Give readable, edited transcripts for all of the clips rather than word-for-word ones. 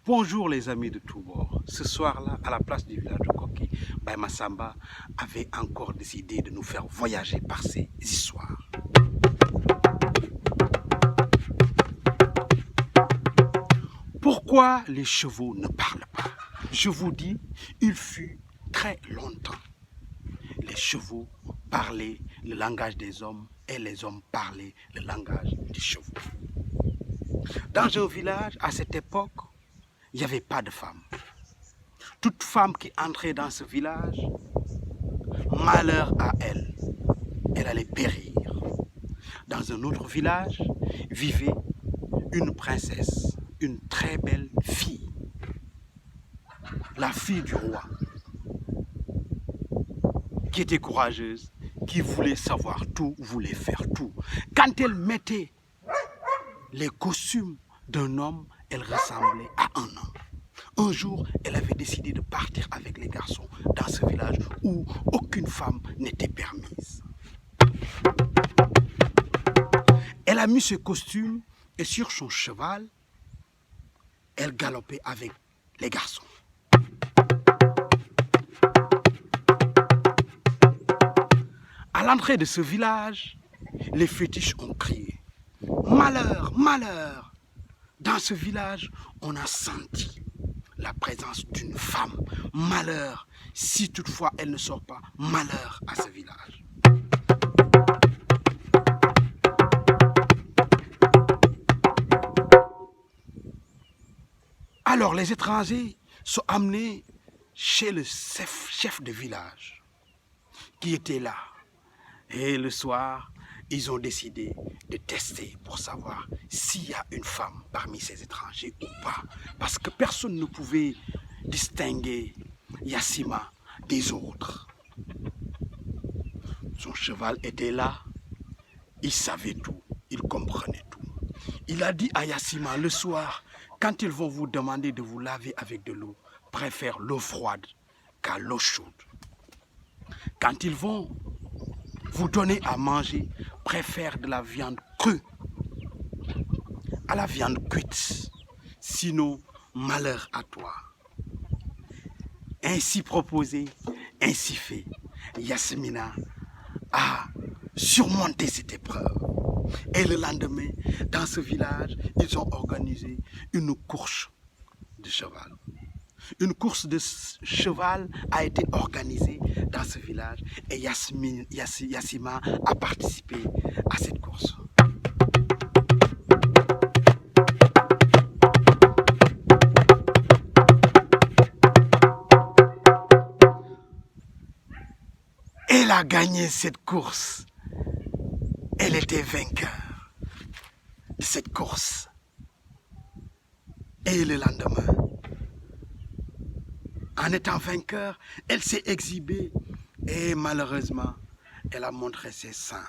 Bonjour les amis de tous bords. Ce soir-là, à la place du village de Koki, Baye Massamba avait encore décidé de nous faire voyager par ses histoires. Pourquoi les chevaux ne parlent pas? Je vous dis, il fut très longtemps. Les chevaux parlaient le langage des hommes et les hommes parlaient le langage des chevaux. Dans un village, à cette époque, il n'y avait pas de femmes. Toute femme qui entrait dans ce village, malheur à elle, elle allait périr. Dans un autre village vivait une princesse, une très belle fille, la fille du roi, qui était courageuse, qui voulait savoir tout, voulait faire tout. Quand elle mettait les costumes d'un homme, elle ressemblait à un homme. Un jour, elle avait décidé de partir avec les garçons dans ce village où aucune femme n'était permise. Elle a mis ce costume et sur son cheval, elle galopait avec les garçons. À l'entrée de ce village, les fétiches ont crié « Malheur, malheur !» Dans ce village, on a senti la présence d'une femme. Malheur, si toutefois elle ne sort pas, malheur à ce village. Alors les étrangers sont amenés chez le chef de village qui était là. Et le soir, ils ont décidé de tester pour savoir s'il y a une femme parmi ces étrangers ou pas. Parce que personne ne pouvait distinguer Yassima des autres. Son cheval était là, il savait tout, il comprenait tout. Il a dit à Yassima le soir, quand ils vont vous demander de vous laver avec de l'eau, préfère l'eau froide qu'à l'eau chaude. Quand ils vont vous donner à manger, préfère de la viande crue à la viande cuite. Sinon, malheur à toi. Ainsi proposé, ainsi fait. Yasmina a surmonté cette épreuve. Et le lendemain, dans ce village, ils ont organisé une course de cheval. Une course de cheval a été organisée dans ce village et Yassima a participé à cette course. Elle a gagné cette course. Elle était vainqueur de cette course. Et le lendemain, en étant vainqueur, elle s'est exhibée et malheureusement, elle a montré ses seins.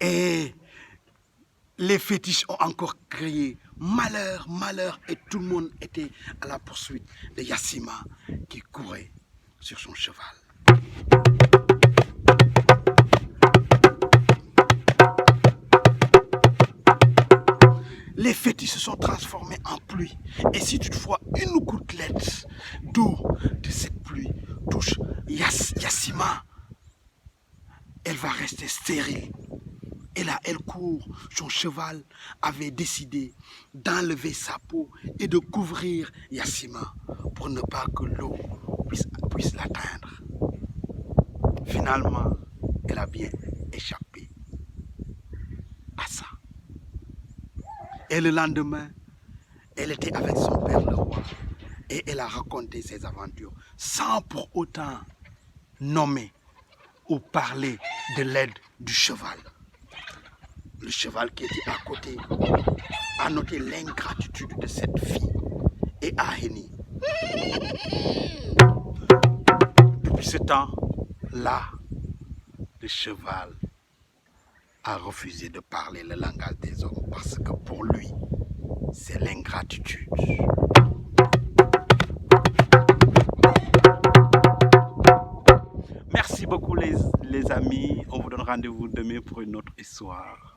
Et les fétiches ont encore crié « Malheur, malheur !» et tout le monde était à la poursuite de Yassima qui courait sur son cheval. Les fétiches se sont transformés en pluie. Et si toutefois une gouttelette d'eau de cette pluie touche Yassima, elle va rester stérile. Et là, elle court. Son cheval avait décidé d'enlever sa peau et de couvrir Yassima pour ne pas que l'eau puisse l'atteindre. Finalement, elle a bien échappé à ça. Et le lendemain, elle était avec son père le roi et elle a raconté ses aventures sans pour autant nommer ou parler de l'aide du cheval. Le cheval qui était à côté a noté l'ingratitude de cette fille et a henni. Depuis ce temps-là, le cheval a refusé de parler le langage des hommes parce que pour lui, c'est l'ingratitude. Merci beaucoup les amis. On vous donne rendez-vous demain pour une autre histoire.